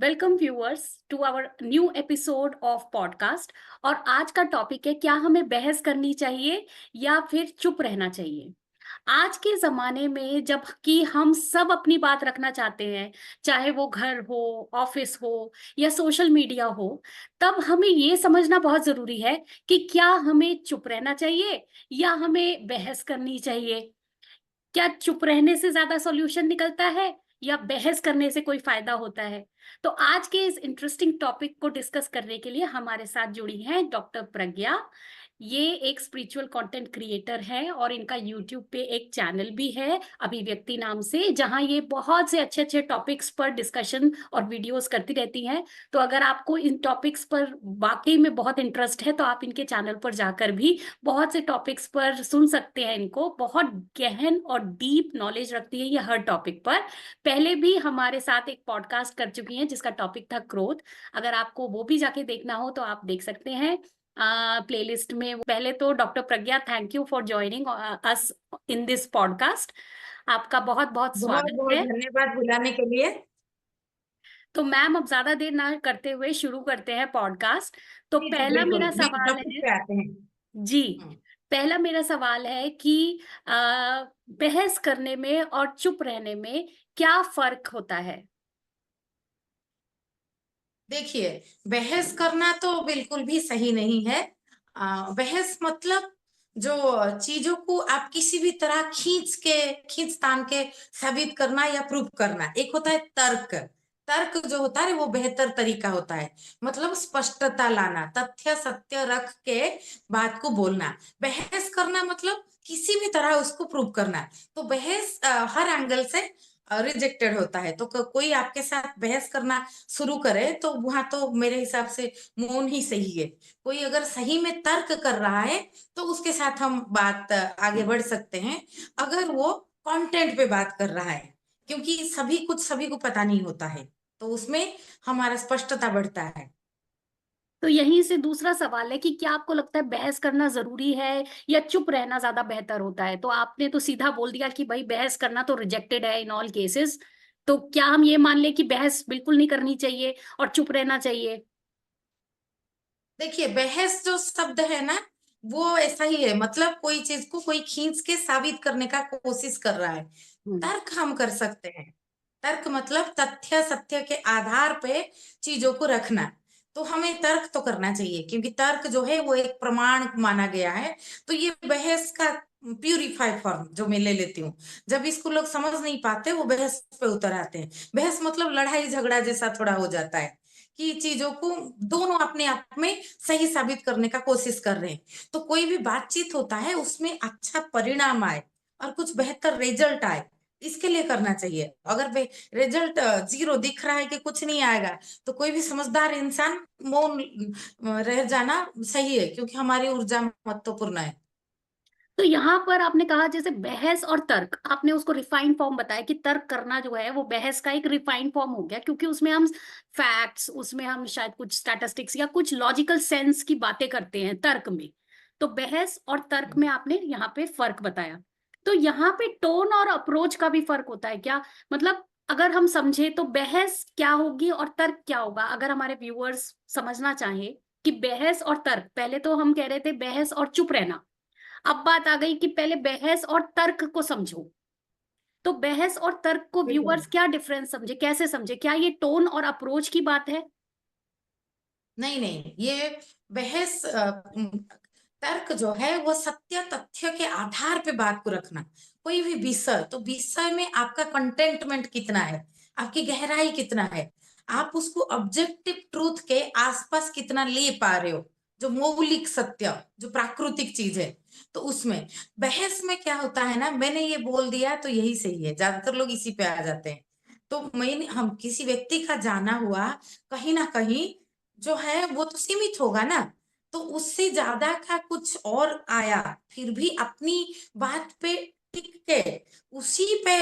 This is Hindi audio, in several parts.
Welcome viewers to our new episode of podcast. और आज का टॉपिक है, क्या हमें बहस करनी चाहिए या फिर चुप रहना चाहिए। आज के जमाने में जब कि हम सब अपनी बात रखना चाहते हैं, चाहे वो घर हो, ऑफिस हो या सोशल मीडिया हो, तब हमें ये समझना बहुत जरूरी है कि क्या हमें चुप रहना चाहिए या हमें बहस करनी चाहिए। क्या चुप रहने से ज्यादा सॉल्यूशन निकलता है या बहस करने से कोई फायदा होता है। तो आज के इस इंटरेस्टिंग टॉपिक को डिस्कस करने के लिए हमारे साथ जुड़ी हैं डॉक्टर प्रज्ञा। ये एक स्पिरिचुअल कंटेंट क्रिएटर है और इनका यूट्यूब पे एक चैनल भी है, अभिव्यक्ति नाम से, जहां ये बहुत से अच्छे अच्छे टॉपिक्स पर डिस्कशन और वीडियोस करती रहती हैं। तो अगर आपको इन टॉपिक्स पर वाकई में बहुत इंटरेस्ट है तो आप इनके चैनल पर जाकर भी बहुत से टॉपिक्स पर सुन सकते हैं। इनको बहुत गहन और डीप नॉलेज रखती है ये हर टॉपिक पर। पहले भी हमारे साथ एक पॉडकास्ट कर चुकी हैं जिसका टॉपिक था क्रोध। अगर आपको वो भी जाके देखना हो तो आप देख सकते हैं प्लेलिस्ट में। पहले तो doctor Pragya, thank you for joining us in this podcast. आपका बहुत बहुत बहुत स्वागत बहुत है। धन्यवाद बुलाने के लिए। तो मैम, अब ज्यादा देर ना करते हुए शुरू करते हैं पॉडकास्ट। तो जी जी, पहला बिल्कुल मेरा मेन सवाल टॉपिक है। पे आते हैं। जी, हम्म, पहला मेरा सवाल है कि बहस करने में और चुप रहने में क्या फर्क होता है। देखिए, बहस करना तो बिल्कुल भी सही नहीं है। बहस मतलब जो चीजों को आप किसी भी तरह खींच तान के साबित करना या प्रूव करना। एक होता है तर्क। तर्क जो होता है वो बेहतर तरीका होता है। मतलब स्पष्टता लाना, तथ्य सत्य रख के बात को बोलना। बहस करना मतलब किसी भी तरह उसको प्रूव करना। तो बहस हर एंगल से रिजेक्टेड होता है। तो कोई आपके साथ बहस करना शुरू करे तो वहां तो मेरे हिसाब से मौन ही सही है। कोई अगर सही में तर्क कर रहा है तो उसके साथ हम बात आगे बढ़ सकते हैं। अगर वो कंटेंट पे बात कर रहा है, क्योंकि सभी कुछ सभी को पता नहीं होता है, तो उसमें हमारा स्पष्टता बढ़ता है। तो यहीं से दूसरा सवाल है कि क्या आपको लगता है बहस करना जरूरी है या चुप रहना ज्यादा बेहतर होता है। तो आपने तो सीधा बोल दिया कि भाई बहस करना तो रिजेक्टेड है इन ऑल केसेस। तो क्या हम ये मान ले कि बहस बिल्कुल नहीं करनी चाहिए और चुप रहना चाहिए। देखिए, बहस जो शब्द है ना, वो ऐसा ही है। मतलब कोई चीज को कोई खींच के साबित करने का कोशिश कर रहा है। हम्म। तर्क हम कर सकते हैं। तर्क मतलब तथ्य सत्य के आधार पे चीजों को रखना। तो हमें तर्क तो करना चाहिए, क्योंकि तर्क जो है वो एक प्रमाण माना गया है। तो ये बहस का प्यूरिफाई फॉर्म जो मैं ले लेती हूँ। जब इसको लोग समझ नहीं पाते, वो बहस पे उतर आते हैं। बहस मतलब लड़ाई झगड़ा जैसा थोड़ा हो जाता है, कि चीजों को दोनों अपने आप में सही साबित करने का कोशिश कर रहे हैं। तो कोई भी बातचीत होता है उसमें अच्छा परिणाम आए और कुछ बेहतर रिजल्ट आए, इसके लिए करना चाहिए। अगर रिजल्ट जीरो दिख रहा है कि कुछ नहीं आएगा, तो कोई भी समझदार इंसान मौन रह जाना सही है, क्योंकि हमारी ऊर्जा महत्वपूर्ण है। तो यहाँ पर आपने कहा जैसे बहस और तर्क, आपने उसको रिफाइंड फॉर्म बताया कि तर्क करना जो है वो बहस का एक रिफाइंड फॉर्म हो गया, क्योंकि उसमें हम फैक्ट्स, उसमें हम शायद कुछ स्टैटिस्टिक्स या कुछ लॉजिकल सेंस की बातें करते हैं तर्क में। तो बहस और तर्क में आपने यहाँ पे फर्क बताया। तो यहाँ पे टोन और अप्रोच का भी फर्क होता है क्या। मतलब अगर हम समझे तो बहस क्या होगी और तर्क क्या होगा, अगर हमारे व्यूअर्स समझना चाहे कि बहस और तर्क, पहले तो हम कह रहे थे बहस और चुप रहना, अब बात आ गई कि पहले बहस और तर्क को समझो। तो बहस और तर्क को बिल्कुल। व्यूअर्स क्या डिफरेंस समझे, कैसे समझे, क्या ये टोन और अप्रोच की बात है। नहीं नहीं, ये बहस तर्क जो है वो सत्य तथ्य के आधार पे बात को रखना। कोई भी विषय, तो विषय में आपका कंटेंटमेंट कितना है, आपकी गहराई कितना है, आप उसको ऑब्जेक्टिव ट्रूथ के आसपास कितना ले पा रहे हो, जो मौलिक सत्य, जो प्राकृतिक चीज है। तो उसमें बहस में क्या होता है ना, मैंने ये बोल दिया तो यही सही है, ज्यादातर लोग इसी पे आ जाते हैं। तो मैंने हम किसी व्यक्ति का जाना हुआ कहीं ना कहीं जो है वो तो सीमित होगा ना। तो उससे ज्यादा का कुछ और आया, फिर भी अपनी बात पे टिक के उसी पे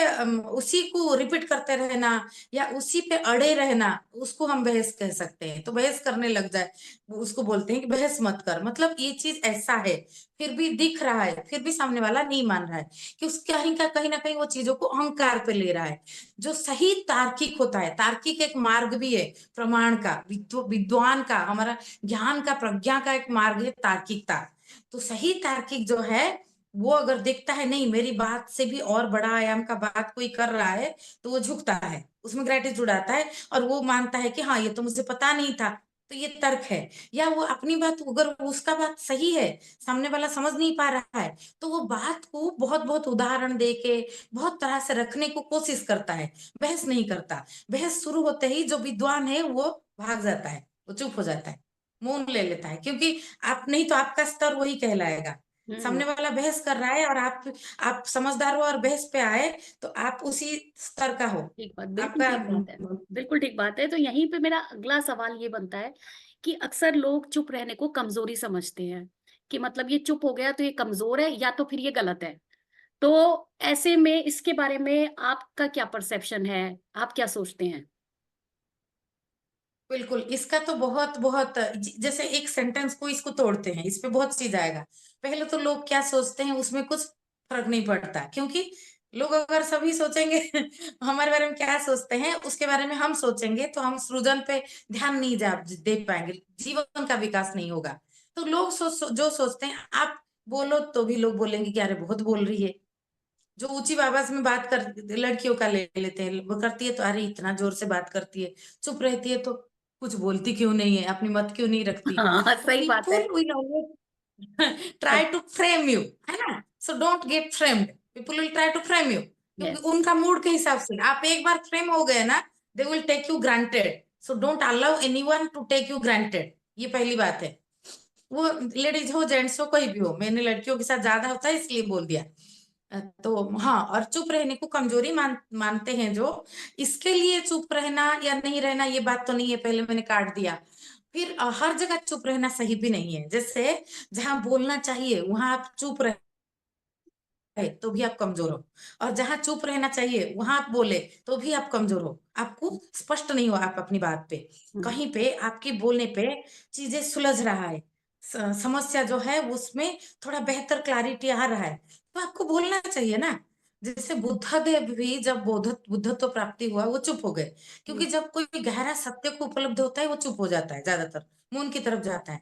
उसी को रिपीट करते रहना या उसी पे अड़े रहना, उसको हम बहस कह सकते हैं। तो बहस करने लग जाए, वो उसको बोलते हैं कि बहस मत कर। मतलब ये चीज ऐसा है, फिर भी दिख रहा है, फिर भी सामने वाला नहीं मान रहा है कि उस कहीं ना कहीं वो चीजों को अहंकार पे ले रहा है। जो सही तार्किक होता है, तार्किक एक मार्ग भी है प्रमाण का, विद्वान का, हमारा ज्ञान का, प्रज्ञा का एक मार्ग है तार्किकता। तो सही तार्किक जो है, वो अगर देखता है नहीं मेरी बात से भी और बड़ा आयाम का बात कोई कर रहा है, तो वो झुकता है, उसमें ग्रेटिट्यूड आता है और वो मानता है कि हाँ ये तो मुझे पता नहीं था। तो ये तर्क है। या वो अपनी बात, अगर उसका बात सही है, सामने वाला समझ नहीं पा रहा है, तो वो बात को बहुत बहुत उदाहरण दे के बहुत तरह से रखने को कोशिश करता है, बहस नहीं करता। बहस शुरू होते ही जो विद्वान है वो भाग जाता है, वो चुप हो जाता है, मौन ले लेता है, क्योंकि आप नहीं तो आपका स्तर वही कहलाएगा। हम्म। सामने वाला बहस कर रहा है और आप समझदार हो और बहस पे आए, तो आप उसी स्तर का हो। ठीक बात, बिल्कुल आपका ठीक बात है। बिल्कुल ठीक बात है। तो यहीं पे मेरा अगला सवाल ये बनता है कि अक्सर लोग चुप रहने को कमजोरी समझते हैं, कि मतलब ये चुप हो गया तो ये कमजोर है या तो फिर ये गलत है। तो ऐसे में इसके बारे में आपका क्या परसेप्शन है, आप क्या सोचते हैं? बिल्कुल, इसका तो बहुत बहुत जैसे एक सेंटेंस को इसको तोड़ते हैं, इस पे बहुत चीज आएगा। पहले तो लोग क्या सोचते हैं उसमें कुछ फर्क नहीं पड़ता, क्योंकि लोग अगर सभी सोचेंगे हमारे बारे में क्या सोचते हैं उसके बारे में हम सोचेंगे, तो हम सृजन पे ध्यान नहीं दे पाएंगे, जीवन का विकास नहीं होगा। तो लोग जो सोचते हैं, आप बोलो तो भी लोग बोलेंगे कि अरे बहुत बोल रही है। जो ऊंची आवाज में बात कर, लड़कियों का ले लेते हैं, वो करती है तो अरे इतना जोर से बात करती है, चुप रहती है तो कुछ बोलती क्यों नहीं है, अपनी मत क्यों नहीं रखती। हाँ, तो सही बात है। People will always try to frame you, है ना। So don't get framed, people will try to frame you, क्योंकि यस। उनका मूड के हिसाब से आप एक बार फ्रेम हो गए ना, they will take you granted. So don't allow anyone to take you granted, ये पहली बात है। वो लेडीज हो जेंट्स हो कोई भी हो, मैंने लड़कियों के साथ ज्यादा होता है इसलिए बोल दिया। तो हाँ, और चुप रहने को कमजोरी मानते हैं जो, इसके लिए चुप रहना या नहीं रहना ये बात तो नहीं है, पहले मैंने काट दिया। फिर हर जगह चुप रहना सही भी नहीं है। जैसे जहां बोलना चाहिए वहां आप चुप रहे तो भी आप कमजोर हो, और जहां चुप रहना चाहिए वहां आप बोले तो भी आप कमजोर हो, आपको स्पष्ट नहीं हो आप अपनी बात पे। हम्म। कहीं पे आपके बोलने पे चीजें सुलझ रहा है, समस्या जो है उसमें थोड़ा बेहतर क्लैरिटी आ रहा है, तो आपको बोलना चाहिए ना। जैसे बुद्धदेव भी जब बुद्धत्व प्राप्ति हुआ वो चुप हो गए, क्योंकि जब कोई गहरा सत्य को उपलब्ध होता है वो चुप हो जाता है, ज्यादातर मुंह की तरफ जाता है।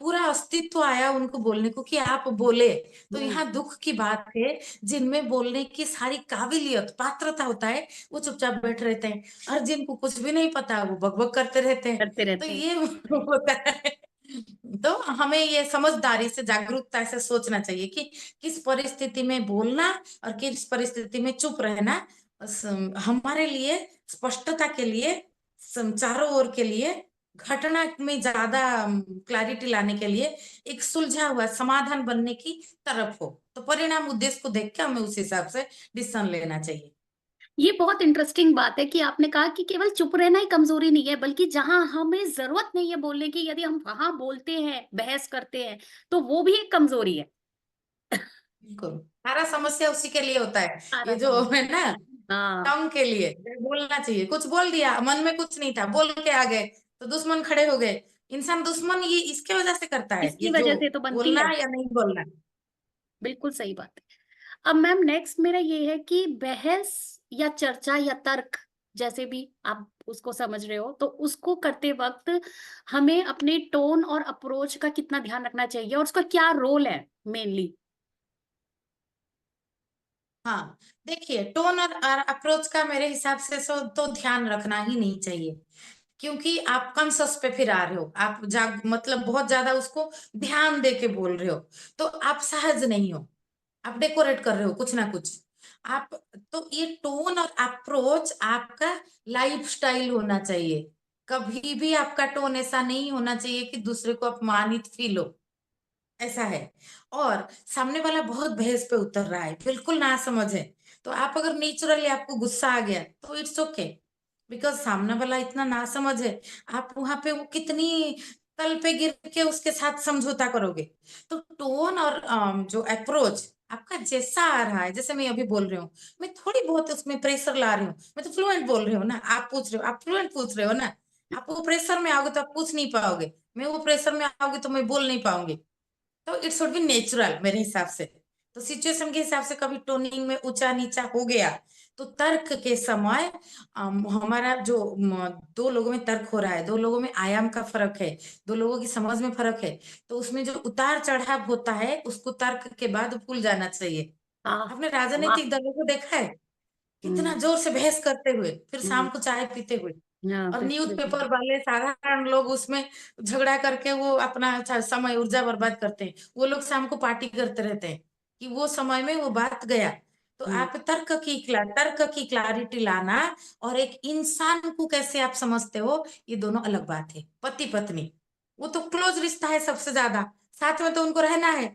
पूरा अस्तित्व आया उनको बोलने को कि आप बोले। तो हम्म। यहाँ दुख की बात है, जिनमें बोलने की सारी काबिलियत पात्रता होता है वो चुपचाप बैठ रहते हैं, और जिनको कुछ भी नहीं पता वो बकबक करते रहते हैं। करते तो रहते हैं। ये होता है। तो हमें ये समझदारी से, जागरूकता से सोचना चाहिए कि किस परिस्थिति में बोलना और किस परिस्थिति में चुप रहना हमारे लिए, स्पष्टता के लिए, चारों ओर के लिए, घटना में ज्यादा क्लैरिटी लाने के लिए, एक सुलझा हुआ समाधान बनने की तरफ हो, तो परिणाम उद्देश्य को देख के हमें उस हिसाब से डिसीजन लेना चाहिए। ये बहुत इंटरेस्टिंग बात है कि आपने कहा कि केवल चुप रहना ही कमजोरी नहीं है, बल्कि जहां हमें जरूरत नहीं है बोलने की, यदि हम वहां बोलते हैं, बहस करते हैं, तो वो भी एक कमजोरी है। बिल्कुल, सारा समस्या उसी के लिए होता है, सारा ये जो समझ। है ना, हाँ। टंग के लिए। बोलना चाहिए, कुछ बोल दिया, मन में कुछ नहीं था, बोल के आ गए तो दुश्मन खड़े हो गए। इंसान दुश्मन ये इसके वजह से करता है, इसकी ये जो वजह से तो बनती बोलना है। या नहीं बोलना। बिल्कुल सही बात है। अब मैम नेक्स्ट मेरा ये है कि बहस या चर्चा या तर्क, जैसे भी आप उसको समझ रहे हो, तो उसको करते वक्त हमें अपने टोन और अप्रोच का कितना ध्यान रखना चाहिए और उसका क्या रोल है मेनली? हाँ, देखिए टोन और अप्रोच का मेरे हिसाब से तो ध्यान रखना ही नहीं चाहिए, क्योंकि आप कॉन्शस पे फिर आ रहे हो, आप मतलब बहुत ज्यादा उसको ध्यान दे के बोल रहे हो, तो आप सहज नहीं हो, आप डेकोरेट कर रहे हो कुछ ना कुछ। आप, तो ये टोन और अप्रोच आपका लाइफ स्टाइल होना चाहिए। कभी भी आपका टोन ऐसा नहीं होना चाहिए कि दूसरे को अपमानित फील हो, ऐसा है। और सामने वाला बहुत बहस पे उतर रहा है, बिल्कुल ना समझ है, तो आप अगर नेचुरली आपको गुस्सा आ गया तो इट्स ओके, बिकॉज सामने वाला इतना ना समझ है। आप वहां पे वो कितनी तल पे गिर के उसके साथ समझौता करोगे। तो टोन और जो अप्रोच आपका जैसा आ रहा है, जैसे मैं अभी बोल रही हूँ, मैं थोड़ी बहुत उसमें प्रेशर ला रही हूँ, मैं तो फ्लुएंट बोल रही हूँ ना। आप पूछ रहे हो, आप फ्लुएंट पूछ रहे हो ना। आप वो प्रेशर में आओगे तो आप पूछ नहीं पाओगे, मैं वो प्रेशर में आओगे तो मैं बोल नहीं पाऊंगी। तो इट शुड बी नेचुरल मेरे हिसाब से। तो सिचुएशन के हिसाब से कभी टोनिंग में ऊंचा नीचा हो गया, तो तर्क के समय हमारा जो दो लोगों में तर्क हो रहा है, दो लोगों में आयाम का फर्क है, दो लोगों की समझ में फर्क है, तो उसमें जो उतार चढ़ाव होता है उसको तर्क के बाद भूल जाना चाहिए। हाँ। आपने वाह। राजनीतिक दलों को देखा है, कितना हम्म। जोर से बहस करते हुए, फिर हम्म। शाम को चाय पीते हुए, हाँ, और न्यूज बिल्कुल। पेपर वाले साधारण लोग उसमें झगड़ा करके वो अपना अच्छा समय ऊर्जा बर्बाद करते हैं। वो लोग शाम को पार्टी करते रहते हैं कि वो समय में वो बात गया। तो हम्म। आप तर्क की क्लैरिटी लाना और एक इंसान को कैसे आप समझते हो, ये दोनों अलग बात है। पति पत्नी वो तो क्लोज रिश्ता है सबसे ज्यादा, साथ में तो उनको रहना है।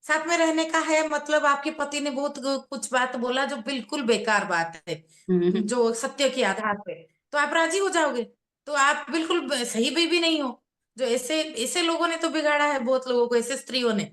साथ में रहने का है मतलब आपके पति ने बहुत कुछ बात बोला जो बिल्कुल बेकार बात है, हम्म। जो सत्य के आधार पे, तो आप राजी हो जाओगे। तो आप बिल्कुल सही भी नहीं हो। जो ऐसे ऐसे लोगों ने तो बिगाड़ा है बहुत लोगों को, ऐसे स्त्रियों ने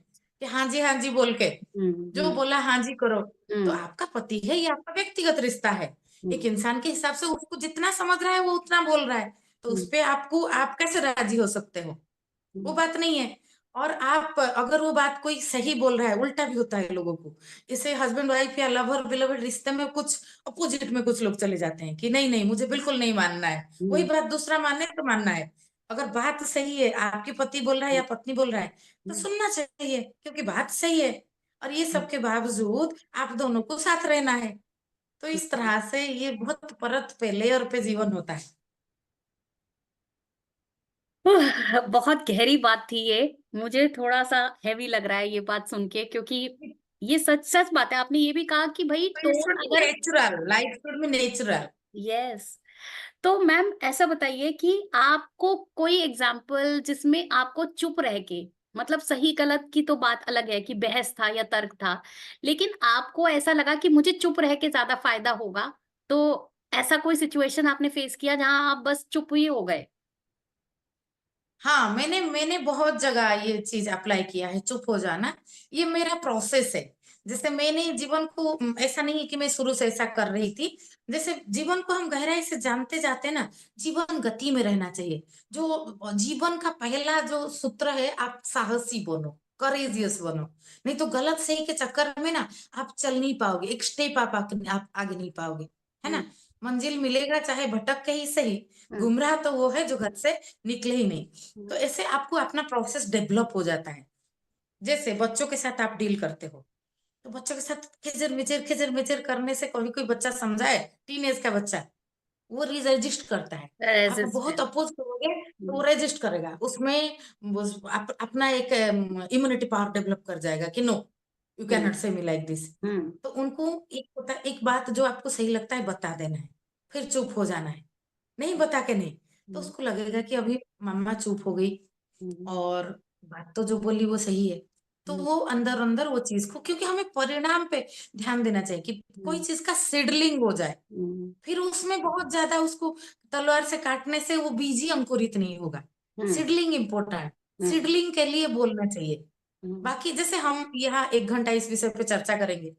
कि हाँ जी बोल के जो हम्म। बोला हाँ जी करो। तो हम्म। आपका पति है, ये आपका व्यक्तिगत रिश्ता है। एक हम्म। इंसान के हिसाब से उसको जितना समझ रहा है वो उतना बोल रहा है, तो उस हम्म। पे आपको आप कैसे राजी हो सकते हो? वो हम्म। बात नहीं है। और आप अगर वो बात कोई सही बोल रहा है, उल्टा भी होता है लोगों को। जैसे हस्बैंड वाइफ या लवर बिलवर रिश्ते में कुछ अपोजिट में कुछ लोग चले जाते हैं कि नहीं नहीं मुझे बिल्कुल नहीं मानना है, वही हम्म। बात दूसरा माने तो मानना है। अगर बात सही है, आपके पति बोल रहा है या पत्नी बोल रहा है, तो हम्म। सुनना चाहिए क्योंकि बात सही है। और ये सब के बावजूद आप दोनों को साथ रहना है। तो इस तरह से ये बहुत परत पे लेयर पे जीवन होता है। बहुत गहरी बात थी ये। मुझे थोड़ा सा हैवी लग रहा है ये बात सुन के, क्योंकि ये सच सच बात है। आपने ये भी कहा कि भाई तो इट टोन शुड बी अगर, natural, life should be natural. Yes. तो मैम ऐसा बताइए कि आपको कोई एग्जाम्पल जिसमें आपको चुप रह के, मतलब सही गलत की तो बात अलग है कि बहस था या तर्क था, लेकिन आपको ऐसा लगा कि मुझे चुप रह के ज्यादा फायदा होगा, तो ऐसा कोई सिचुएशन आपने फेस किया जहां आप बस चुप ही हो गए? हाँ, मैंने मैंने बहुत जगह ये चीज अप्लाई किया है, चुप हो जाना। ये मेरा प्रोसेस है। जैसे मैंने जीवन को ऐसा नहीं है कि मैं शुरू से ऐसा कर रही थी। जैसे जीवन को हम गहराई से जानते जाते हैं ना, जीवन गति में रहना चाहिए। जो जीवन का पहला जो सूत्र है, आप साहसी बनो, करेजियस बनो। नहीं तो गलत सही के चक्कर में ना आप चल नहीं पाओगे, एक स्टेप आप आगे नहीं पाओगे, है ना। हम्म। मंजिल मिलेगा चाहे भटक के ही सही, हम्म। गुमराह तो वो है जो घर से निकले ही नहीं। हम्म। तो ऐसे आपको अपना प्रोसेस डेवलप हो जाता है। जैसे बच्चों के साथ आप डील करते हो, तो बच्चों के साथ खिचर मिचर करने से कभी कोई बच्चा समझाए, टीनेज का बच्चा वो रेजिस्ट करता है। आप बहुत रेजिस्टेंस। अपोज करोगे तो वो हम्म। रेजिस्ट करेगा, उसमें अपना एक इम्यूनिटी पावर डेवलप कर जाएगा कि no, you can hmm. Not say me like this. हम्म। तो उनको एक होता है, एक बात जो आपको सही लगता है बता देना है, फिर चुप हो जाना है। नहीं बता के नहीं, तो हम्म। उसको लगेगा कि अभी मम्मा चुप हो गई हम्म। और बात तो जो बोली वो सही है। तो हम्म। वो अंदर अंदर वो चीज को, क्योंकि हमें परिणाम पे ध्यान देना चाहिए कि कोई हम्म। चीज का सीडलिंग हो जाए, हम्म। फिर उसमें बहुत ज्यादा उसको तलवार से काटने से वो बीज ही अंकुरित नहीं होगा। हम्म। सीडलिंग इम्पोर्टेंट, हम्म। सीडलिंग के लिए बोलना चाहिए। हम्म। बाकी जैसे हम यहाँ 1 घंटा इस विषय पे चर्चा करेंगे,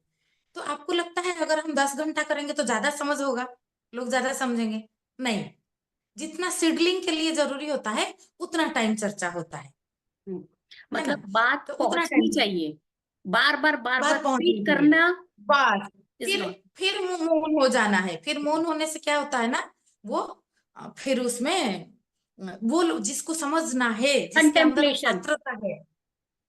तो आपको लगता है अगर हम 10 घंटा करेंगे तो ज्यादा समझ होगा, लोग ज्यादा समझेंगे? नहीं, जितना सीडलिंग के लिए जरूरी होता है उतना टाइम चर्चा होता हम्म। है ना। मतलब बात तो उतना पहुंचनी टाइम चाहिए, बार बार बात पहुंचनी रिपीट चाहिए। करना बस इज फिर नॉट। फिर मौन हो जाना है। फिर मौन होने से क्या होता है ना, वो फिर उसमें वो जिसको समझना है, जिसके अंदर वो कंटेम्पलेशन। पात्रता है,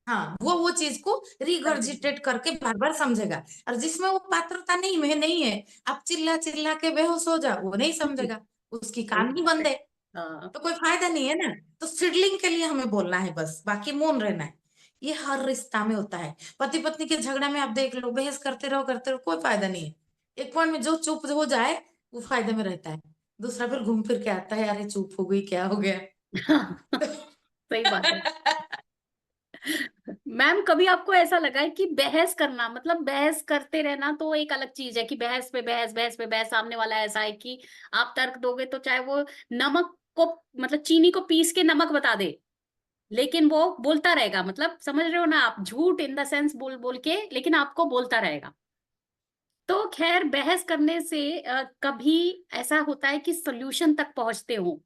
हाँ वो चीज को रिगर्जिटेट करके बार बार समझेगा। और जिसमें वो पात्रता नहीं में नहीं है, आप चिल्ला चिल्ला के बेहोश हो जाओ, वो नहीं समझेगा, उसकी सही कान ही बात है। बंद है। हाँ। तो कोई फायदा नहीं है ना। तो सिडलिंग के लिए हमें बोलना है बस, बाकी मौन रहना है। ये हर रिश्ता में होता है। पति पत्नी के झगड़ा में आप देख लो, बहस करते रहो, कोई फायदा नहीं है। एक पॉइंट में जो चुप हो जाए वो फायदे में रहता है। दूसरा फिर घूम फिर के आता है, अरे चुप हो गई क्या हो गया। सही बात है। मैम कभी आपको ऐसा लगा है कि बहस करना, मतलब बहस करते रहना तो एक अलग चीज है कि बहस पे बहस, बहस पे बहस, सामने वाला ऐसा है कि आप तर्क दोगे तो चाहे वो नमक को, मतलब चीनी को पीस के नमक बता दे, लेकिन वो बोलता रहेगा, मतलब समझ रहे हो ना आप, झूठ इन द सेंस बोल बोल के, लेकिन आपको बोलता रहेगा। तो खैर, बहस करने से कभी ऐसा होता है कि सोल्यूशन तक पहुंचते हो,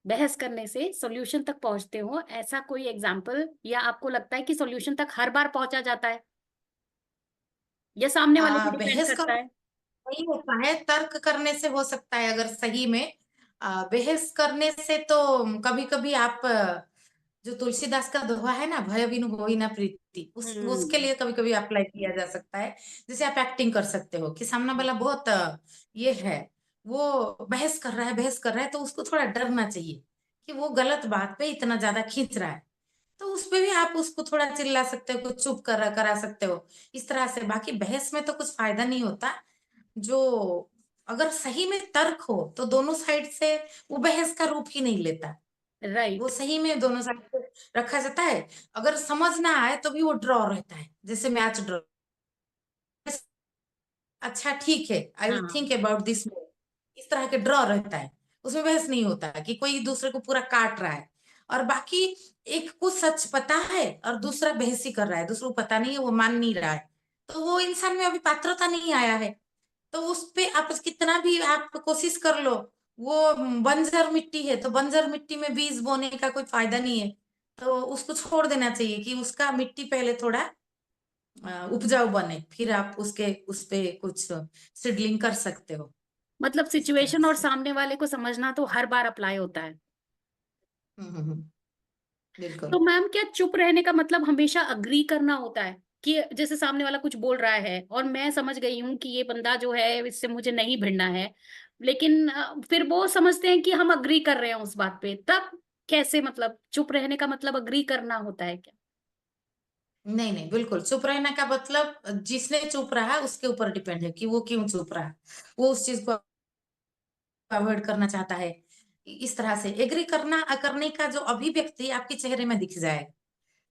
बहस करने से सोल्यूशन तक पहुंचते हो, ऐसा कोई एग्जाम्पल, या आपको लगता है कि सोल्यूशन तक हर बार पहुंचा जाता है, या सामने वाले पे डिपेंड बहस करता करना है? नहीं होता है, तर्क करने से हो सकता है अगर सही में। बहस करने से तो कभी कभी आप जो तुलसीदास का दोहा है ना, भय बिनु होई ना प्रीति, उस उसके हम्म। लिए कभी कभी अप्लाई किया जा सकता है। जैसे आप एक्टिंग कर सकते हो कि सामने वाला बहुत ये है, वो बहस कर रहा है, बहस कर रहा है, तो उसको थोड़ा डरना चाहिए कि वो गलत बात पे इतना ज्यादा खींच रहा है। तो उस पे भी आप उसको थोड़ा चिल्ला सकते हो, कुछ चुप करा सकते हो इस तरह से। बाकी बहस में तो कुछ फायदा नहीं होता। जो अगर सही में तर्क हो तो दोनों साइड से वो बहस का रूप ही नहीं लेता, वो राइट। सही में दोनों साइड से रखा जाता है। अगर समझ ना आए तो भी वो ड्रॉ रहता है, जैसे मैच ड्रॉ। अच्छा ठीक है, आई विल हाँ, थिंक अबाउट दिस, इस तरह के ड्रॉ रहता है। उसमें बहस नहीं होता है कि कोई दूसरे को पूरा काट रहा है। और बाकी एक को सच पता है और दूसरा बहस ही कर रहा है, दूसरे को पता नहीं है, वो मान नहीं रहा है, तो वो इंसान में अभी पात्रता नहीं आया है। तो उस पे आप कितना भी आप कोशिश कर लो, वो बंजर मिट्टी है, तो बंजर मिट्टी में बीज बोने का कोई फायदा नहीं है। तो उसको छोड़ देना चाहिए कि उसका मिट्टी पहले थोड़ा उपजाऊ बने, फिर आप उसके उस पे कुछ सीडलिंग कर सकते हो मतलब इस तरह सिचुएशन और से। सामने वाले को समझना तो हर बार अप्लाई होता है। तो बिल्कुल। मैम, क्या चुप रहने का मतलब हमेशा अग्री करना होता है? कि जैसे सामने वाला कुछ बोल रहा है और मैं समझ गई हूँ कि ये बंदा जो है इससे मुझे नहीं भिड़ना है, लेकिन फिर वो समझते हैं कि हम अग्री कर रहे हैं उस बात पे, तब कैसे, मतलब चुप रहने का मतलब अग्री करना होता है क्या? नहीं नहीं, बिल्कुल चुप रहने का मतलब जिसने चुप रहा है उसके ऊपर डिपेंड है कि वो क्यों चुप रहा है। वो उस चीज को अवॉइड करना चाहता है। इस तरह से एग्री करने का जो अभिव्यक्ति आपके चेहरे में दिख जाए,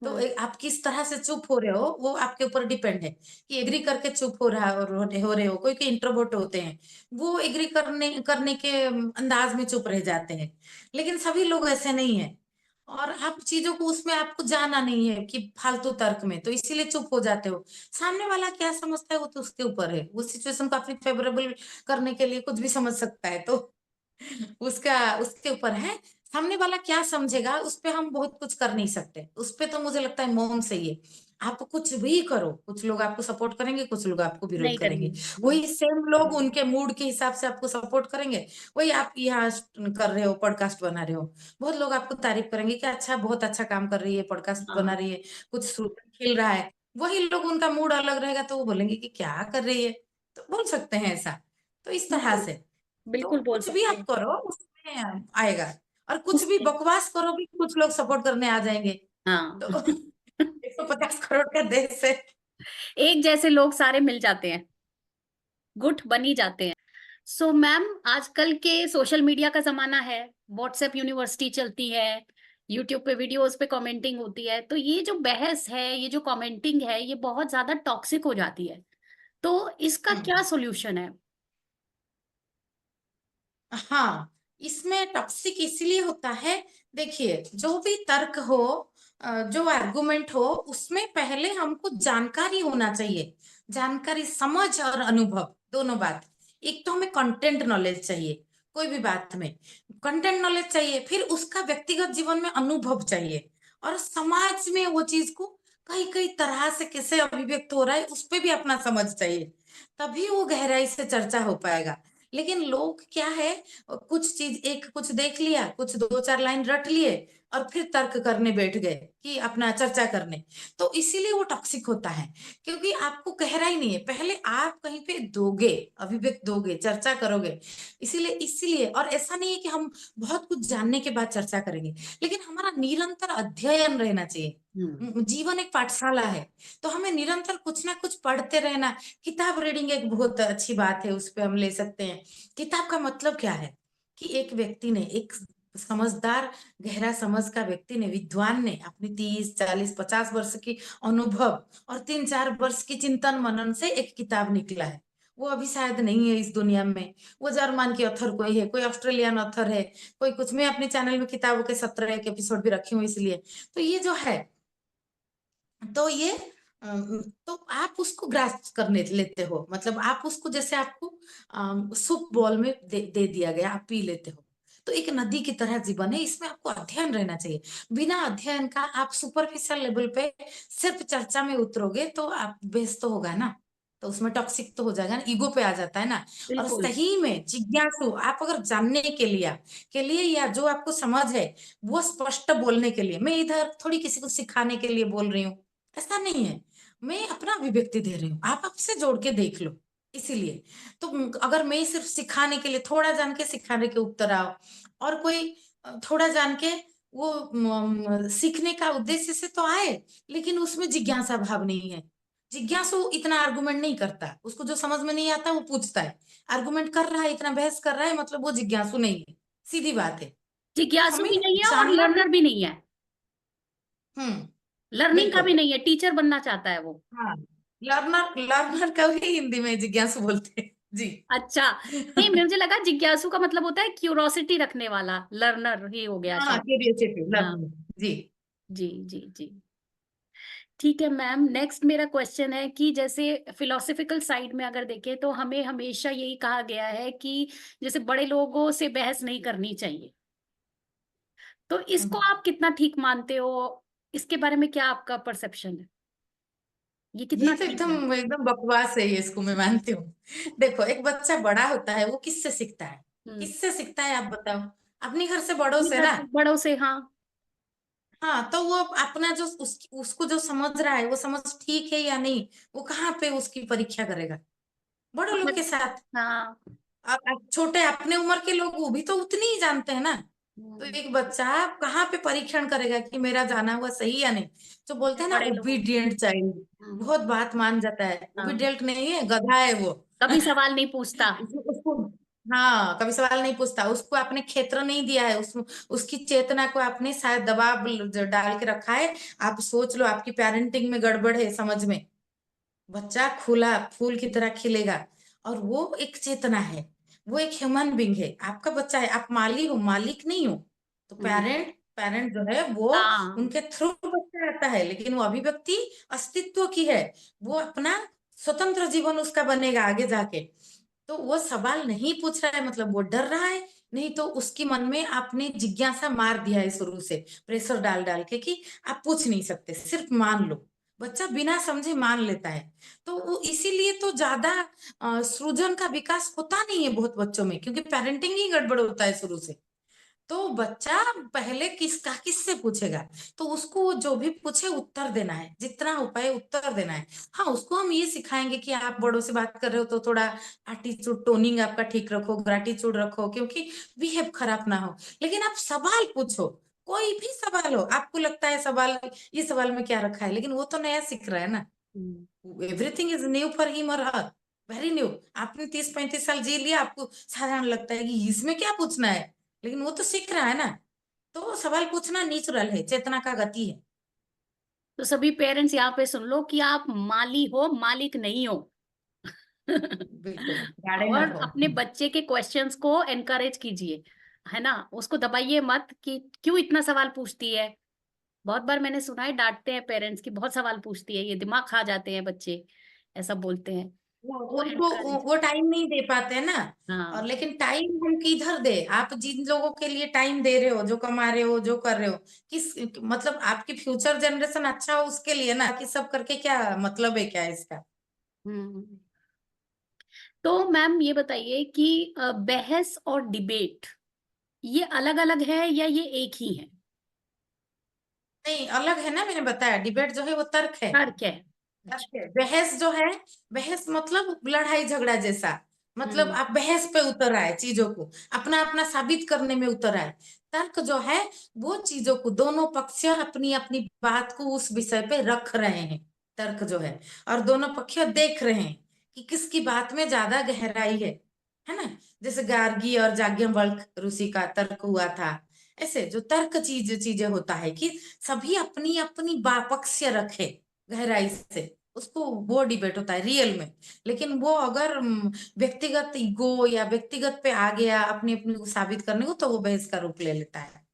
तो हम्म। आप किस तरह से चुप हो रहे हो वो आपके ऊपर डिपेंड है कि एग्री करके चुप हो रहा और हो रहे हो। कोई कोई इंट्रोवर्ट होते हैं, वो एग्री करने करने के अंदाज में चुप रह जाते हैं, लेकिन सभी लोग ऐसे नहीं है। और आप चीजों को उसमें आपको जाना नहीं है कि फालतू तर्क में, तो इसीलिए चुप हो जाते हो। सामने वाला क्या समझता है वो तो उसके ऊपर है, वो सिचुएशन को अपनी फेवरेबल करने के लिए कुछ भी समझ सकता है, तो उसका उसके ऊपर है। सामने वाला क्या समझेगा उस पे हम बहुत कुछ कर नहीं सकते, उस पे तो मुझे लगता है मौन सही है। आप कुछ भी करो, कुछ लोग आपको सपोर्ट करेंगे, कुछ लोग आपको विरोध नहीं करेंगे। करेंगे। वही सेम लोग उनके मूड के हिसाब से आपको सपोर्ट करेंगे। वही आप यहाँ कर रहे हो, पॉडकास्ट बना रहे हो, बहुत लोग आपको तारीफ करेंगे कि अच्छा, बहुत अच्छा काम कर रही है, पॉडकास्ट बना हाँ, रही है, कुछ खिल रहा है। वही लोग उनका मूड अलग रहेगा तो वो बोलेंगे कि क्या कर रही है, तो बोल सकते हैं ऐसा। तो इस तरह बिल्कुल। से तो बिल्कुल बोल कुछ भी सकते आप हैं। करो उसमें आएगा। और कुछ भी उससे। बकवास करो भी कुछ लोग सपोर्ट करने आ जाएंगे। हाँ। तो 150 करोड़ का देश है। एक जैसे लोग सारे मिल जाते हैं, गुट बन ही जाते हैं। सो मैम, आजकल के सोशल मीडिया का जमाना है, व्हाट्सएप यूनिवर्सिटी चलती है, यूट्यूब पे वीडियोस पे कमेंटिंग होती है, तो ये जो बहस है, ये जो कमेंटिंग है, ये बहुत ज्यादा टॉक्सिक हो जाती है। तो इसका क्या हम्म। सॉल्यूशन है? हाँ, इसमें टॉक्सिक इसलिए होता है, देखिए जो भी तर्क हो, जो आर्गुमेंट हो, उसमें पहले हमको जानकारी होना चाहिए। जानकारी, समझ और अनुभव दोनों बात। एक तो हमें कंटेंट नॉलेज चाहिए, कोई भी बात में कंटेंट नॉलेज चाहिए, फिर उसका व्यक्तिगत जीवन में अनुभव चाहिए, और समाज में वो चीज को कई कई तरह से कैसे अभिव्यक्त हो रहा है उस पे भी अपना समझ चाहिए, तभी वो गहराई से चर्चा हो पाएगा। लेकिन लोग क्या है, कुछ चीज एक कुछ देख लिया, कुछ दो चार लाइन रट लिए और फिर तर्क करने बैठ गए कि अपना चर्चा करने। तो इसीलिए वो टॉक्सिक होता है, क्योंकि आपको गहराई नहीं है। पहले आप कहीं पे दोगे, अभिव्यक्त दोगे, चर्चा करोगे। इसीलिए इसीलिए और ऐसा नहीं है कि हम बहुत कुछ जानने के बाद चर्चा करेंगे, लेकिन हमारा निरंतर अध्ययन रहना चाहिए। हम्म। जीवन एक पाठशाला है, तो हमें निरंतर कुछ ना कुछ पढ़ते रहना। किताब रीडिंग एक बहुत अच्छी बात है, उस पे हम ले सकते हैं। किताब का मतलब क्या है कि एक व्यक्ति ने, एक समझदार, गहरा समझ का व्यक्ति ने, विद्वान ने अपनी 30 40 50 वर्ष की अनुभव और 3 4 वर्ष की चिंतन मनन से एक किताब निकला है। वो अभी शायद नहीं है इस दुनिया में। वो जर्मन की ऑथर कोई है, कोई ऑस्ट्रेलियन ऑथर है, कोई कुछ। मैं अपने चैनल में किताबों के 17 एक एपिसोड भी रखी हूँ इसलिए। तो ये जो है, तो ये तो आप उसको ग्रास्प करने लेते हो, मतलब आप उसको, जैसे आपको सूप बॉल में दे दिया गया, आप पी लेते हो। तो एक नदी की तरह जीवन है, इसमें आपको अध्ययन रहना चाहिए। बिना अध्ययन का आप सुपरफिशियल लेवल पे सिर्फ चर्चा में उतरोगे तो आप बेस तो होगा ना, तो उसमें टॉक्सिक तो हो जाएगा ना, ईगो पे आ जाता है ना। और बिल्कुल। सही में जिज्ञासु आप अगर जानने के लिए या जो आपको समझ है वो स्पष्ट बोलने के लिए, मैं इधर थोड़ी किसी को सिखाने के लिए बोल रही हूँ, ऐसा नहीं है। मैं अपना अभिव्यक्ति दे रही हूँ, आप आपसे जोड़ के देख लो। इसीलिए तो अगर मैं सिर्फ सिखाने के लिए, थोड़ा जान के सिखाने के उत्तर आओ, और कोई थोड़ा जान के वो सीखने का उद्देश्य से तो आए, लेकिन उसमें जिज्ञासा भाव नहीं है। जिज्ञासु इतना आर्गुमेंट नहीं करता, उसको जो समझ में नहीं आता वो पूछता है। आर्गुमेंट कर रहा है, इतना बहस कर रहा है, मतलब वो जिज्ञासु नहीं है। सीधी बात है। तो जिज्ञासु हमें भी नहीं है और जानना भी। लर्नर भी नहीं है। लर्निंग का भी बिल्कुल। नहीं है, टीचर बनना चाहता है वो। हाँ, लर्नर, लर्नर का भी हिंदी में जिज्ञासु बोलते हैं जी। अच्छा। नहीं, मुझे लगा जिज्ञासु का मतलब होता है क्यूरोसिटी रखने वाला, लर्नर ही हो गया हाँ, शायद। क्यूरियोसिटी, हाँ। लर्नर जी। जी जी जी। ठीक है मैम, नेक्स्ट मेरा क्वेश्चन है कि जैसे फिलोसफिकल साइड में अगर देखें तो हमें हमेशा यही कहा गया है कि जैसे बड़े लोगों से बहस नहीं करनी चाहिए। तो इसको आप कितना ठीक मानते हो? इसके बारे में क्या आपका परसेप्शन है? ये ये कितना तो ठीक है? एकदम बकवास है, ये इसको मैं मानती हूँ। देखो, एक बच्चा बड़ा होता है वो किससे सीखता है? हम्म। किससे सीखता है आप बताओ? अपने घर से, बड़ों अपने से घर ना। से बड़ों से, हाँ। हाँ, तो वो अपना जो उसको जो समझ रहा है वो समझ ठीक है या नहीं, वो कहाँ पे उसकी परीक्षा करेगा? बड़े लोग के साथ। हाँ। अब छोटे अपने उम्र के लोग वो भी तो उतनी ही जानते हैं ना। तो हम्म, एक बच्चा कहाँ पे परीक्षण करेगा कि मेरा जाना हुआ सही या नहीं? जो बोलते हैं ना, बड़े लोगों। ओबीडियंट चाइल्ड, हम्म, बहुत बात मान जाता है। हाँ। ओबीडियंट नहीं है, गधा है वो। कभी सवाल नहीं पूछता। उसको, हाँ, कभी सवाल नहीं पूछता। उसको आपने क्षेत्र नहीं दिया है, उसकी चेतना को आपने शायद दबाव जो डाल के रखा है। आप सोच लो, आपकी पेरेंटिंग में गड़बड़ है, समझ में। बच्चा खुला फूल की तरह खिलेगा, और वो एक चेतना है, वो एक ह्यूमन बींग है, आपका बच्चा है। आप माली हो, मालिक नहीं हो। तो हम्म, पेरेंट पेरेंट जो है वो, हाँ। उनके थ्रू बच्चा आता है, लेकिन वो अभिव्यक्ति अस्तित्व की है। वो अपना स्वतंत्र जीवन उसका बनेगा आगे जाके। तो वो सवाल नहीं पूछ रहा है, मतलब वो डर रहा है। नहीं तो उसकी मन में आपने जिज्ञासा मार दिया है शुरू से, प्रेशर डाल डाल के कि आप पूछ नहीं सकते, सिर्फ मान लो। बच्चा बिना समझे मान लेता है। तो वो इसीलिए तो ज्यादा सृजन का विकास होता नहीं है बहुत बच्चों में, क्योंकि पेरेंटिंग ही गड़बड़ होता है शुरू से। तो बच्चा पहले किससे पूछेगा? तो उसको वो जो भी पूछे उत्तर देना है, जितना हो पाए उत्तर देना है। हाँ, उसको हम ये सिखाएंगे कि आप बड़ों से बात कर रहे हो तो थोड़ा एटीट्यूड, टोनिंग आपका ठीक रखो, ग्रेटिट्यूड रखो, क्योंकि बिहेव खराब ना हो। लेकिन आप सवाल पूछो, कोई भी सवाल हो, आपको लगता है सवाल, ये सवाल में क्या रखा है, लेकिन वो तो नया सीख रहा है ना। Hmm. Everything is new for him और हर, वेरी न्यू। आपने 30-35 साल जी लिया, आपको साधारण लगता है कि इसमें क्या पूछना है, लेकिन वो तो सीख रहा है ना। तो सवाल पूछना नेचुरल है, चेतना का गति है। तो सभी पेरेंट्स यहाँ पे सुन लो कि आप माली हो, मालिक नहीं हो। बिल्कुल, गाड़े और मत हो। अपने बच्चे के क्वेश्चंस को एनकरेज कीजिए, है ना। उसको दबाइए मत कि क्यों इतना सवाल पूछती है। बहुत बार मैंने सुना है, डांटते हैं पेरेंट्स की बहुत सवाल पूछती है, ये दिमाग खा जाते हैं बच्चे, ऐसा बोलते हैं। तो उनको एनकरेज। वो टाइम नहीं दे पाते हैं ना। और हाँ। लेकिन टाइम हम किधर दे? आप जिन लोगों के लिए टाइम दे रहे हो, जो कमा रहे हो, जो कर रहे हो, किस, मतलब आपकी फ्यूचर जनरेशन अच्छा हो उसके लिए ना, कि सब करके क्या मतलब है क्या इसका? हम्म। तो मैम ये बताइए कि बहस और डिबेट ये अलग अलग है या ये एक ही है? नहीं, अलग है ना, मैंने बताया डिबेट जो है वो तर्क है। फर्क है। तर्क अच्छा। है। बहस जो है, बहस मतलब लड़ाई झगड़ा जैसा, मतलब हम्म। आप बहस पे उतर आए, चीजों को अपना अपना साबित करने में उतर आए। तर्क जो है वो चीजों को, दोनों पक्ष अपनी अपनी बात को उस विषय पे रख रहे हैं, तर्क जो है। और दोनों पक्ष देख रहे हैं कि किसकी बात में ज्यादा गहराई है ना। जैसे गार्गी और याज्ञवल्क्य ऋषि का तर्क हुआ था। ऐसे जो तर्क चीजें होता है कि सभी अपनी अपनी पक्ष रखे गहराई से, उसको वो डिबेट होता है रियल में। लेकिन वो अगर व्यक्तिगत ईगो या व्यक्तिगत पे आ गया अपनी अपनी को साबित करने को, तो वो बहस का रूप ले लेता है,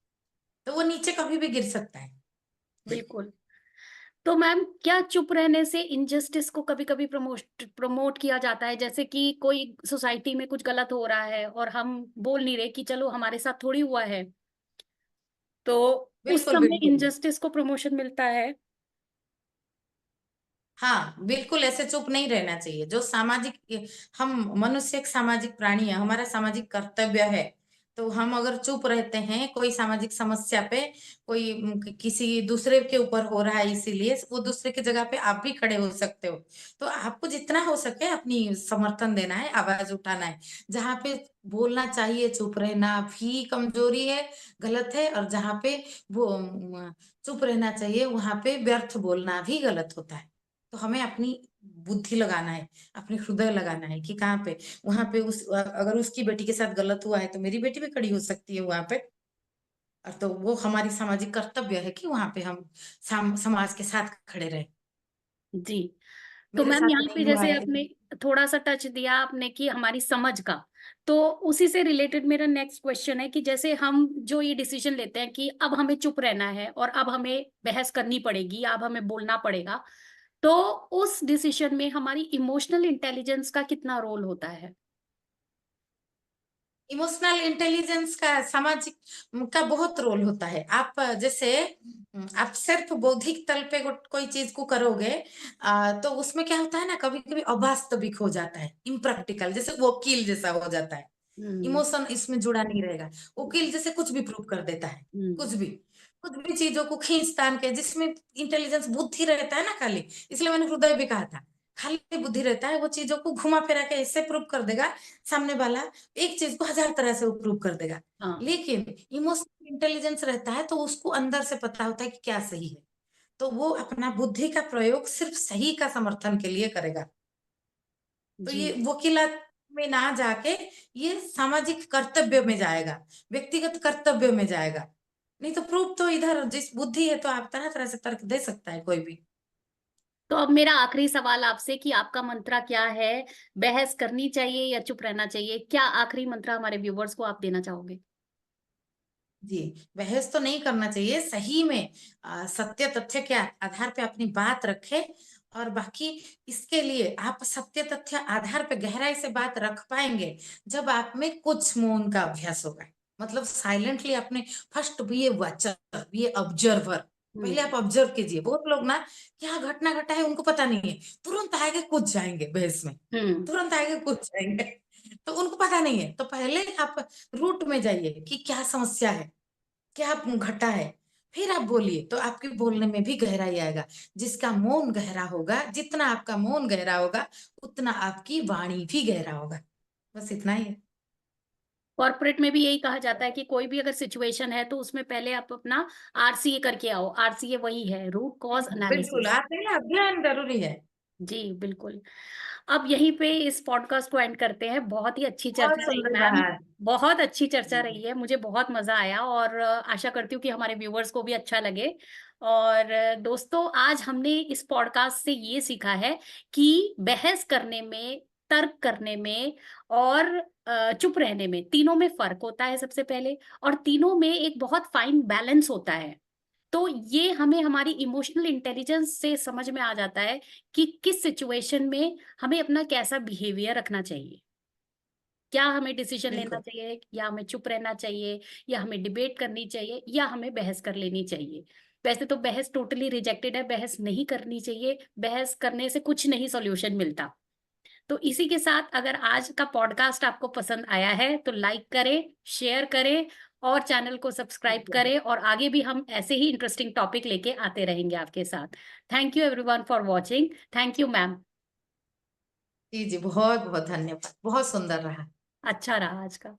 तो वो नीचे कभी भी गिर सकता है। बिल्कुल। तो मैम, क्या चुप रहने से इनजस्टिस को कभी कभी प्रमोट किया जाता है? जैसे कि कोई सोसाइटी में कुछ गलत हो रहा है और हम बोल नहीं रहे कि चलो हमारे साथ थोड़ी हुआ है, तो उस बिल्कुल समय बिल्कुल। इनजस्टिस को प्रमोशन मिलता है। हाँ बिल्कुल, ऐसे चुप नहीं रहना चाहिए। जो सामाजिक, हम मनुष्य एक सामाजिक प्राणी है, हमारा सामाजिक कर्तव्य है। तो हम अगर चुप रहते हैं कोई सामाजिक समस्या पे, कोई किसी दूसरे के ऊपर हो रहा है, इसीलिए वो दूसरे की जगह पे आप भी खड़े हो सकते हो। तो आपको जितना हो सके अपनी समर्थन देना है, आवाज उठाना है। जहाँ पे बोलना चाहिए चुप रहना भी कमजोरी है, गलत है, और जहाँ पे वो चुप रहना चाहिए वहां पे व्यर्थ बोलना भी गलत होता है। तो हमें अपनी बुद्धि लगाना है, अपने हृदय लगाना है कि कहाँ पे, वहां पे उस अगर उसकी बेटी के साथ गलत हुआ है तो मेरी बेटी भी खड़ी हो सकती है वहां पे। और तो वो हमारी सामाजिक कर्तव्य है कि वहां पे हम समाज के साथ खड़े रहे। जी। तो मेरे मैम, साथ यहाँ पे नहीं हुआ जैसे है। आपने थोड़ा सा टच दिया आपने कि हमारी समझ का, तो उसी से रिलेटेड मेरा नेक्स्ट क्वेश्चन है कि जैसे हम जो ये डिसीजन लेते हैं कि अब हमें चुप रहना है और अब हमें बहस करनी पड़ेगी, अब हमें बोलना पड़ेगा, तो उस डिसीजन में हमारी इमोशनल इंटेलिजेंस का कितना रोल होता है? इमोशनल इंटेलिजेंस का, सामाजिक का बहुत रोल होता है। आप जैसे आप सिर्फ बौद्धिक तल पे कोई चीज को करोगे, तो उसमें क्या होता है ना, कभी कभी अवास्तविक हो जाता है, इम्प्रैक्टिकल, जैसे वकील जैसा हो जाता है। हम्म। इमोशन इसमें जुड़ा नहीं रहेगा। वकील जैसे कुछ भी प्रूव कर देता है, हम्म। कुछ भी, कुछ भी चीजों को खींच तान के, जिसमें इंटेलिजेंस बुद्धि रहता है ना खाली। इसलिए मैंने हृदय भी कहा था, खाली बुद्धि रहता है, वो चीजों को घुमा फिरा के ऐसे प्रूव कर देगा सामने वाला, एक चीज को हजार तरह से वो प्रूव कर देगा। हाँ। लेकिन इमोशनल इंटेलिजेंस रहता है तो उसको अंदर से पता होता है कि क्या सही है, तो वो अपना बुद्धि का प्रयोग सिर्फ सही का समर्थन के लिए करेगा। तो जी। ये वकीलात में ना जाके ये सामाजिक कर्तव्य में जाएगा, व्यक्तिगत कर्तव्य में जाएगा। नहीं तो प्रूफ तो इधर, जिस बुद्धि है तो आप तरह तरह से तर्क दे सकता है कोई भी। तो अब मेरा आखिरी सवाल आपसे कि आपका मंत्रा क्या है? बहस करनी चाहिए या चुप रहना चाहिए? क्या आखिरी मंत्रा हमारे व्यूवर्स को आप देना चाहोगे? जी, बहस तो नहीं करना चाहिए, सही में सत्य तथ्य के आधार पे अपनी बात रखे। और बाकी इसके लिए आप सत्य तथ्य आधार पे गहराई से बात रख पाएंगे जब आप में कुछ मौन का अभ्यास होगा। मतलब साइलेंटली अपने, first B A watcher, B a observer. पहले हम्म। आप ऑब्जर्व कीजिए। बहुत लोग ना, क्या घटना घटा है उनको पता नहीं है, तुरंत आएंगे कूद जाएंगे बहस में, हम्म। तुरंत आएंगे कूद जाएंगे। तो उनको पता नहीं है, तो पहले आप रूट में जाइए कि क्या समस्या है, क्या घटा है, फिर आप बोलिए, तो आपके बोलने में भी गहराई आएगा। जिसका मौन गहरा होगा, जितना आपका मौन गहरा होगा, उतना आपकी वाणी भी गहरा होगा। बस इतना ही है। कॉर्पोरेट में भी यही कहा जाता है कि कोई भी अगर सिचुएशन है तो उसमें पहले आप अपना आरसीए करके आओ। आरसीए वही है, रूट कॉज बिल्कुल, एनालिसिस। आप ना अध्ययन जरूरी है। जी बिल्कुल। अब यहीं पे इस पॉडकास्ट को एंड करते हैं। बहुत ही अच्छी बहुत चर्चा रही सुंदर मैम। रहा। बहुत अच्छी चर्चा जी रही है, मुझे बहुत मजा आया और आशा करती हूँ कि हमारे व्यूवर्स को भी अच्छा लगे। और दोस्तों, आज हमने इस पॉडकास्ट से ये सीखा है कि बहस करने में, तर्क करने में और चुप रहने में, तीनों में फर्क होता है सबसे पहले। और तीनों में एक बहुत फाइन बैलेंस होता है। तो ये हमें हमारी इमोशनल इंटेलिजेंस से समझ में आ जाता है कि किस सिचुएशन में हमें अपना कैसा बिहेवियर रखना चाहिए। क्या हमें डिसीजन लेना बिल्कुल। चाहिए, या हमें चुप रहना चाहिए, या हमें डिबेट करनी चाहिए, या हमें बहस कर लेनी चाहिए। वैसे तो बहस टोटली रिजेक्टेड है, बहस नहीं करनी चाहिए। बहस करने से कुछ नहीं सॉल्यूशन मिलता। तो इसी के साथ, अगर आज का पॉडकास्ट आपको पसंद आया है तो लाइक करें, शेयर करें और चैनल को सब्सक्राइब बिल्कुल। करें। और आगे भी हम ऐसे ही इंटरेस्टिंग टॉपिक लेके आते रहेंगे आपके साथ। Thank you everyone for watching. Thank you ma'am. जी जी, बहुत बहुत धन्यवाद, बहुत सुंदर रहा। अच्छा रहा आज का।